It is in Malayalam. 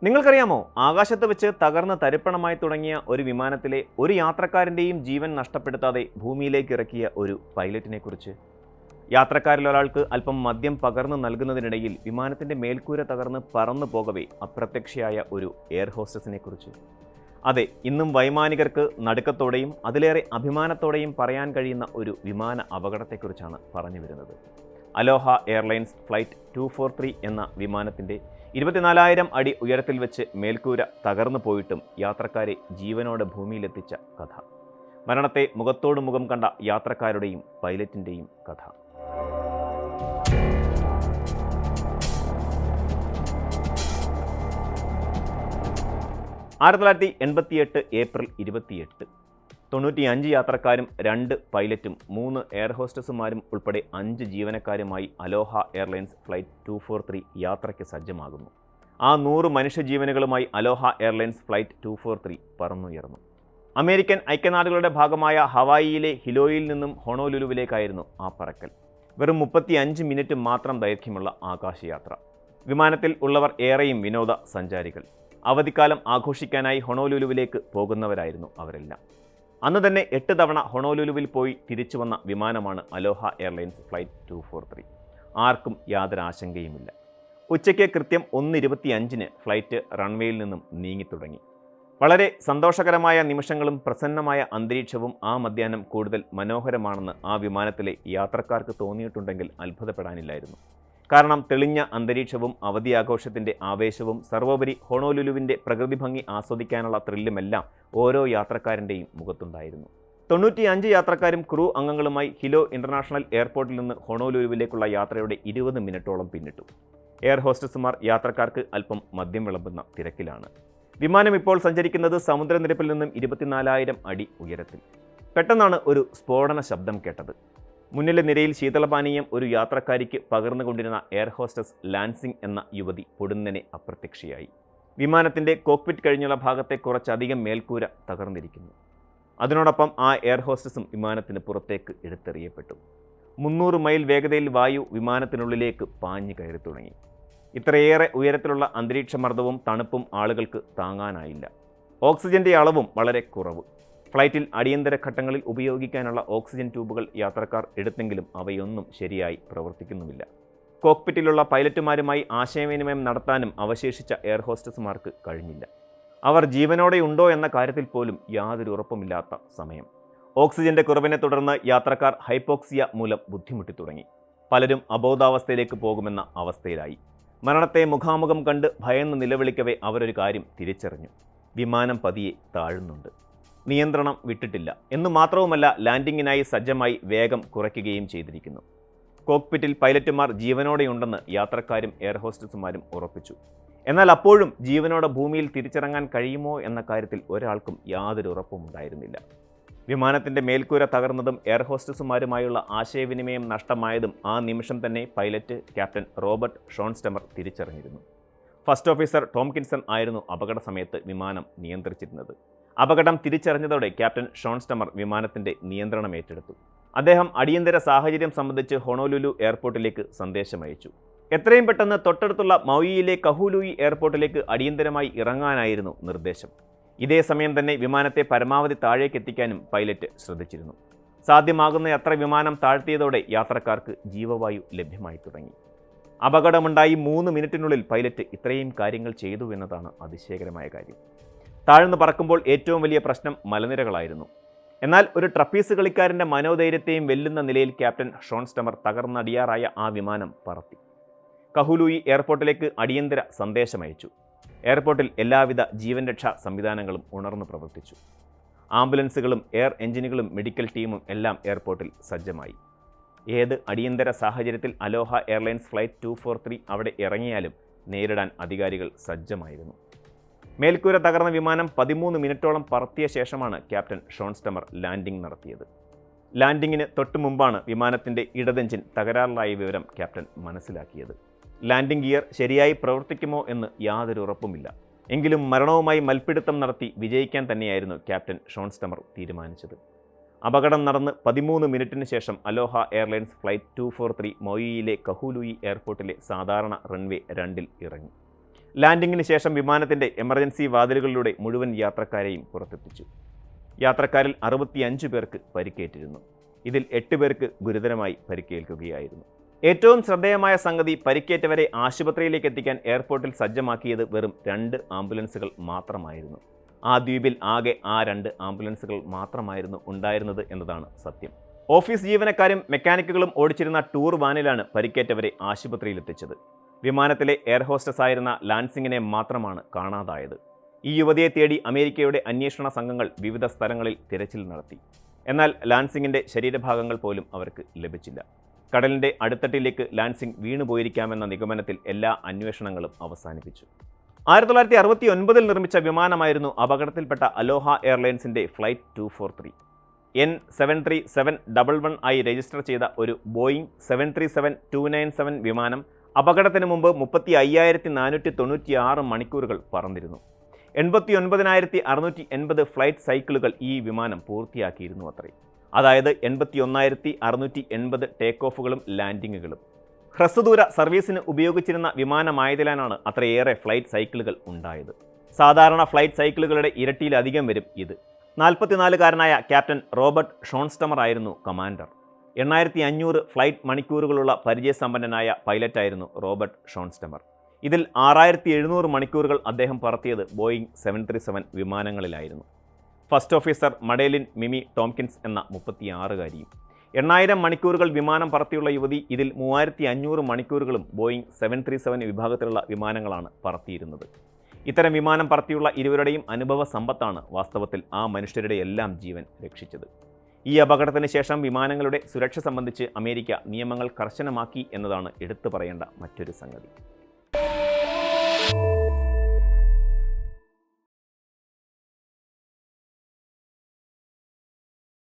നിങ്ങൾക്കറിയാമോ, ആകാശത്ത് വെച്ച് തകർന്ന് തരിപ്പണമായി തുടങ്ങിയ ഒരു വിമാനത്തിലെ ഒരു യാത്രക്കാരൻ്റെയും ജീവൻ നഷ്ടപ്പെടുത്താതെ ഭൂമിയിലേക്ക് ഇറക്കിയ ഒരു പൈലറ്റിനെ കുറിച്ച്? യാത്രക്കാരിൽ ഒരാൾക്ക് അല്പം മദ്യം പകർന്നു നൽകുന്നതിനിടയിൽ വിമാനത്തിൻ്റെ മേൽക്കൂര തകർന്ന് പറന്നു പോകവേ അപ്രത്യക്ഷയായ ഒരു എയർ ഹോസ്റ്റസിനെ കുറിച്ച്. അതെ, ഇന്നും വൈമാനികർക്ക് നടുക്കത്തോടെയും അതിലേറെ അഭിമാനത്തോടെയും പറയാൻ കഴിയുന്ന ഒരു വിമാന അപകടത്തെക്കുറിച്ചാണ് പറഞ്ഞു വരുന്നത്. അലോഹ എയർലൈൻസ് ഫ്ലൈറ്റ് 243 എന്ന വിമാനത്തിൻ്റെ 24,000 അടി ഉയരത്തിൽ വെച്ച് മേൽക്കൂര തകർന്നു പോയിട്ടും യാത്രക്കാരെ ജീവനോടെ ഭൂമിയിലെത്തിച്ച കഥ. മരണത്തെ മുഖത്തോട് മുഖം കണ്ട യാത്രക്കാരുടെയും പൈലറ്റിൻ്റെയും കഥ. ഏപ്രിൽ 28 95 യാത്രക്കാരും 2 പൈലറ്റും 3 എയർ ഹോസ്റ്റസുമാരും ഉൾപ്പെടെ 5 ജീവനക്കാരുമായി അലോഹ എയർലൈൻസ് ഫ്ലൈറ്റ് 243 യാത്രയ്ക്ക് സജ്ജമാകുന്നു. ആ 100 മനുഷ്യജീവനുകളുമായി അലോഹ എയർലൈൻസ് ഫ്ലൈറ്റ് 243 പറന്നുയർന്നു. അമേരിക്കൻ ഐക്യനാടുകളുടെ ഭാഗമായ ഹവായിയിലെ ഹിലോയിൽ നിന്നും ഹൊണോലുലുവിലേക്കായിരുന്നു ആ പറക്കൽ. വെറും 35 മിനിറ്റ് മാത്രം ദൈർഘ്യമുള്ള ആകാശയാത്ര. വിമാനത്തിൽ ഉള്ളവർ ഏറെയും വിനോദ സഞ്ചാരികൾ. അവധിക്കാലം ആഘോഷിക്കാനായി ഹൊണോലുലുവിലേക്ക് പോകുന്നവരായിരുന്നു അവരെല്ലാം. അന്ന് തന്നെ 8 തവണ ഹൊണോലുലുവിൽ പോയി തിരിച്ചു വന്ന വിമാനമാണ് അലോഹ എയർലൈൻസ് ഫ്ലൈറ്റ് 243. ആർക്കും യാതൊരു ആശങ്കയുമില്ല. ഉച്ചയ്ക്ക് കൃത്യം 1:25 ഫ്ലൈറ്റ് റൺവേയിൽ നിന്നും നീങ്ങിത്തുടങ്ങി. വളരെ സന്തോഷകരമായ നിമിഷങ്ങളും പ്രസന്നമായ അന്തരീക്ഷവും ആ മധ്യാഹ്നം കൂടുതൽ മനോഹരമാണെന്ന് ആ വിമാനത്തിലെ യാത്രക്കാർക്ക് തോന്നിയിട്ടുണ്ടെങ്കിൽ അത്ഭുതപ്പെടാനില്ലായിരുന്നു. കാരണം തെളിഞ്ഞ അന്തരീക്ഷവും അവധിയാഘോഷത്തിൻ്റെ ആവേശവും സർവോപരി ഹൊണോലുലുവിൻ്റെ പ്രകൃതി ഭംഗി ആസ്വദിക്കാനുള്ള ത്രില്ലുമെല്ലാം ഓരോ യാത്രക്കാരൻ്റെയും മുഖത്തുണ്ടായിരുന്നു. 95 യാത്രക്കാരും ക്രൂ അംഗങ്ങളുമായി ഹിലോ ഇൻ്റർനാഷണൽ എയർപോർട്ടിൽ നിന്ന് ഹൊണോലുലുവിലേക്കുള്ള യാത്രയുടെ 20 മിനിറ്റോളം പിന്നിട്ടു. എയർ ഹോസ്റ്റസുമാർ യാത്രക്കാർക്ക് അല്പം മദ്യം വിളമ്പുന്ന തിരക്കിലാണ്. വിമാനം ഇപ്പോൾ സഞ്ചരിക്കുന്നത് സമുദ്രനിരപ്പിൽ നിന്നും 24,000 അടി ഉയരത്തിൽ. പെട്ടെന്നാണ് ഒരു സ്ഫോടന ശബ്ദം കേട്ടത്. മുന്നിലെ നിരയിൽ ശീതളപാനീയം ഒരു യാത്രക്കാരിക്ക് പകർന്നുകൊണ്ടിരുന്ന എയർ ഹോസ്റ്റസ് ലാൻസിംഗ് എന്ന യുവതി പൊടുന്നനെ അപ്രത്യക്ഷയായി. വിമാനത്തിൻ്റെ കോക്പിറ്റ് കഴിഞ്ഞുള്ള ഭാഗത്തെ കുറച്ചധികം മേൽക്കൂര തകർന്നിരിക്കുന്നു. അതിനോടൊപ്പം ആ എയർ ഹോസ്റ്റസും വിമാനത്തിന് പുറത്തേക്ക് എടുത്തെറിയപ്പെട്ടു. 300 മൈൽ വേഗതയിൽ വായു വിമാനത്തിനുള്ളിലേക്ക് പാഞ്ഞു കയറി തുടങ്ങി. ഇത്രയേറെ ഉയരത്തിലുള്ള അന്തരീക്ഷമർദ്ദവും തണുപ്പും ആളുകൾക്ക് താങ്ങാനായില്ല. ഓക്സിജൻ്റെ അളവും വളരെ കുറവ്. ഫ്ലൈറ്റിൽ അടിയന്തര ഘട്ടങ്ങളിൽ ഉപയോഗിക്കാനുള്ള ഓക്സിജൻ ട്യൂബുകൾ യാത്രക്കാർ എടുത്തെങ്കിലും അവയൊന്നും ശരിയായി പ്രവർത്തിക്കുന്നുമില്ല. കോക്പിറ്റിലുള്ള പൈലറ്റുമാരുമായി ആശയവിനിമയം നടത്താനും അവശേഷിച്ച എയർ ഹോസ്റ്റസുമാർക്ക് കഴിഞ്ഞില്ല. അവർ ജീവനോടെയുണ്ടോ എന്ന കാര്യത്തിൽ പോലും യാതൊരു ഉറപ്പുമില്ലാത്ത സമയം. ഓക്സിജന്റെ കുറവിനെ തുടർന്ന് യാത്രക്കാർ ഹൈപ്പോക്സിയ മൂലം ബുദ്ധിമുട്ടി തുടങ്ങി. പലരും അബോധാവസ്ഥയിലേക്ക് പോകുമെന്ന അവസ്ഥയിലായി. മരണത്തെ മുഖാമുഖം കണ്ട് ഭയന്ന് നിലവിളിക്കവേ അവരൊരു കാര്യം തിരിച്ചറിഞ്ഞു: വിമാനം പതിയെ താഴുന്നുണ്ട്. നിയന്ത്രണം വിട്ടിട്ടില്ല എന്നു മാത്രവുമല്ല, ലാൻഡിങ്ങിനായി സജ്ജമായി വേഗം കുറയ്ക്കുകയും ചെയ്തിരിക്കുന്നു. കോക്പിറ്റിൽ പൈലറ്റുമാർ ജീവനോടെയുണ്ടെന്ന് യാത്രക്കാരും എയർ ഹോസ്റ്റസുമാരും ഉറപ്പിച്ചു. എന്നാൽ അപ്പോഴും ജീവനോടെ ഭൂമിയിൽ തിരിച്ചിറങ്ങാൻ കഴിയുമോ എന്ന കാര്യത്തിൽ ഒരാൾക്കും യാതൊരു ഉറപ്പുമുണ്ടായിരുന്നില്ല. വിമാനത്തിൻ്റെ മേൽക്കൂര തകർന്നതും എയർ ഹോസ്റ്റസുമാരുമായുള്ള ആശയവിനിമയം നഷ്ടമായതും ആ നിമിഷം തന്നെ പൈലറ്റ് ക്യാപ്റ്റൻ റോബർട്ട് ഷോൺസ്റ്റമർ തിരിച്ചറിഞ്ഞിരുന്നു. ഫസ്റ്റ് ഓഫീസർ ടോംകിൻസൺ ആയിരുന്നു അപകട സമയത്ത് വിമാനം നിയന്ത്രിച്ചിരുന്നത്. അപകടം തിരിച്ചറിഞ്ഞതോടെ ക്യാപ്റ്റൻ ഷോൺസ്റ്റമർ വിമാനത്തിൻ്റെ നിയന്ത്രണം ഏറ്റെടുത്തു. അദ്ദേഹം അടിയന്തര സാഹചര്യം സംബന്ധിച്ച് ഹൊണോലുലു എയർപോർട്ടിലേക്ക് സന്ദേശമയച്ചു. എത്രയും പെട്ടെന്ന് തൊട്ടടുത്തുള്ള മൗയിയിലെ കഹുലൂയി എയർപോർട്ടിലേക്ക് അടിയന്തരമായി ഇറങ്ങാനായിരുന്നു നിർദ്ദേശം. ഇതേ സമയം തന്നെ വിമാനത്തെ പരമാവധി താഴേക്കെത്തിക്കാനും പൈലറ്റ് ശ്രദ്ധിച്ചിരുന്നു. സാധ്യമാകുന്നയത്ര വിമാനം താഴ്ത്തിയതോടെ യാത്രക്കാർക്ക് ജീവവായു ലഭ്യമായി തുടങ്ങി. അപകടമുണ്ടായി 3 മിനിറ്റിനുള്ളിൽ പൈലറ്റ് ഇത്രയും കാര്യങ്ങൾ ചെയ്തു എന്നതാണ് അതിശയകരമായ കാര്യം. താഴ്ന്നു പറക്കുമ്പോൾ ഏറ്റവും വലിയ പ്രശ്നം മലനിരകളായിരുന്നു. എന്നാൽ ഒരു ട്രപ്പീസ് കളിക്കാരൻ്റെ മനോധൈര്യത്തെയും വെല്ലുന്ന നിലയിൽ ക്യാപ്റ്റൻ ഷോൺസ്റ്റമർ തകർന്നടിയാറായ ആ വിമാനം പറത്തി. കഹുലൂയി എയർപോർട്ടിലേക്ക് അടിയന്തര സന്ദേശമയച്ചു. എയർപോർട്ടിൽ എല്ലാവിധ ജീവൻ രക്ഷാ സംവിധാനങ്ങളും ഉണർന്നു പ്രവർത്തിച്ചു. ആംബുലൻസുകളും എയർ എഞ്ചിനുകളും മെഡിക്കൽ ടീമും എല്ലാം എയർപോർട്ടിൽ സജ്ജമായി. ഏത് അടിയന്തര സാഹചര്യത്തിൽ അലോഹ എയർലൈൻസ് ഫ്ലൈറ്റ് 243 അവിടെ ഇറങ്ങിയാലും നേരിടാൻ അധികാരികൾ സജ്ജമായിരുന്നു. മേൽക്കൂര തകർന്ന വിമാനം 13 മിനിറ്റോളം പറത്തിയ ശേഷമാണ് ക്യാപ്റ്റൻ ഷോൺസ്റ്റമർ ലാൻഡിംഗ് നടത്തിയത്. ലാൻഡിങ്ങിന് തൊട്ടു മുമ്പാണ് വിമാനത്തിൻ്റെ ഇടതെഞ്ചിൻ തകരാറിലായ വിവരം ക്യാപ്റ്റൻ മനസ്സിലാക്കിയത്. ലാൻഡിംഗ് ഗിയർ ശരിയായി പ്രവർത്തിക്കുമോ എന്ന് യാതൊരു ഉറപ്പുമില്ല. എങ്കിലും മരണവുമായി മൽപ്പിടുത്തം നടത്തി വിജയിക്കാൻ തന്നെയായിരുന്നു ക്യാപ്റ്റൻ ഷോൺസ്റ്റമർ തീരുമാനിച്ചത്. അപകടം നടന്ന് 13 മിനിറ്റിന് ശേഷം അലോഹ എയർലൈൻസ് ഫ്ലൈറ്റ് 243 മൊയിയിലെ കഹുലൂയി എയർപോർട്ടിലെ സാധാരണ റൺവേ 2-ൽ ഇറങ്ങി. ലാൻഡിങ്ങിന് ശേഷം വിമാനത്തിൻ്റെ എമർജൻസി വാതിലുകളിലൂടെ മുഴുവൻ യാത്രക്കാരെയും പുറത്തെത്തിച്ചു. യാത്രക്കാരിൽ 65 പേർക്ക് പരിക്കേറ്റിരുന്നു. ഇതിൽ 8 പേർക്ക് ഗുരുതരമായി പരിക്കേൽക്കുകയായിരുന്നു. ഏറ്റവും ശ്രദ്ധേയമായ സംഗതി, പരിക്കേറ്റവരെ ആശുപത്രിയിലേക്ക് എത്തിക്കാൻ എയർപോർട്ടിൽ സജ്ജമാക്കിയത് വെറും 2 ആംബുലൻസുകൾ മാത്രമായിരുന്നു. ആ ദ്വീപിൽ ആകെ ആ 2 ആംബുലൻസുകൾ മാത്രമായിരുന്നു ഉണ്ടായിരുന്നത് എന്നതാണ് സത്യം. ഓഫീസ് ജീവനക്കാരും മെക്കാനിക്കുകളും ഓടിച്ചിരുന്ന ടൂർ വാനിലാണ് പരിക്കേറ്റവരെ ആശുപത്രിയിലെത്തിച്ചത്. വിമാനത്തിലെ എയർ ഹോസ്റ്റസ് ആയിരുന്ന ലാൻസിങ്ങിനെ മാത്രമാണ് കാണാതായത്. ഈ യുവതിയെ തേടി അമേരിക്കയുടെ അന്വേഷണ സംഘങ്ങൾ വിവിധ സ്ഥലങ്ങളിൽ തിരച്ചിൽ നടത്തി. എന്നാൽ ലാൻസിങ്ങിൻ്റെ ശരീരഭാഗങ്ങൾ പോലും അവർക്ക് ലഭിച്ചില്ല. കടലിൻ്റെ അടിത്തട്ടിലേക്ക് ലാൻസിങ് വീണുപോയിരിക്കാമെന്ന നിഗമനത്തിൽ എല്ലാ അന്വേഷണങ്ങളും അവസാനിപ്പിച്ചു. 1969 നിർമ്മിച്ച വിമാനമായിരുന്നു അപകടത്തിൽപ്പെട്ട അലോഹ എയർലൈൻസിൻ്റെ ഫ്ലൈറ്റ് 243. N73711 ആയി രജിസ്റ്റർ ചെയ്ത ഒരു ബോയിങ് 737-297 വിമാനം അപകടത്തിന് മുമ്പ് 35,496 മണിക്കൂറുകൾ പറന്നിരുന്നു. 89,680 ഫ്ലൈറ്റ് സൈക്കിളുകൾ ഈ വിമാനം പൂർത്തിയാക്കിയിരുന്നു അത്രേ. അതായത് 81,680 ടേക്ക് ഓഫുകളും ലാൻഡിങ്ങുകളും. ഹ്രസ്വദൂര സർവീസിന് ഉപയോഗിച്ചിരുന്ന വിമാനമായതിനാലാണ് അത്രയേറെ ഫ്ലൈറ്റ് സൈക്കിളുകൾ ഉണ്ടായത്. സാധാരണ ഫ്ലൈറ്റ് സൈക്കിളുകളുടെ ഇരട്ടിയിലധികം വരും ഇത്. 44-കാരനായ ക്യാപ്റ്റൻ റോബർട്ട് ഷോൺസ്റ്റമർ ആയിരുന്നു കമാൻഡർ. 8500 ഫ്ലൈറ്റ് മണിക്കൂറുകളുള്ള പരിചയസമ്പന്നനായ പൈലറ്റായിരുന്നു റോബർട്ട് ഷോൺസ്റ്റമർ. ഇതിൽ 6700 മണിക്കൂറുകൾ അദ്ദേഹം പറത്തിയത് ബോയിങ് 737 വിമാനങ്ങളിലായിരുന്നു. First officer Madeline Mimi Tompkins എന്ന 36-കാരിയും. 8000 മണിക്കൂറുകൾ വിമാനം പറത്തിയുള്ള യുവതി. ഇതിൽ 3500 മണിക്കൂറുകളും ബോയിങ് 737 വിഭാഗത്തിലുള്ള വിമാനങ്ങളാണ് പറത്തിയിരുന്നത്. ഇത്തരം വിമാനം പറത്തിയുള്ള ഇരുവരുടെയും അനുഭവ സമ്പത്താണ് വാസ്തവത്തിൽ ആ മനുഷ്യരുടെ എല്ലാം ജീവൻ രക്ഷിച്ചത്. ഈ അപകടത്തിന് ശേഷം വിമാനങ്ങളുടെ സുരക്ഷ സംബന്ധിച്ച് അമേരിക്ക നിയമങ്ങൾ കർശനമാക്കി എന്നതാണ് എടുത്തു പറയേണ്ട മറ്റൊരു സംഗതി.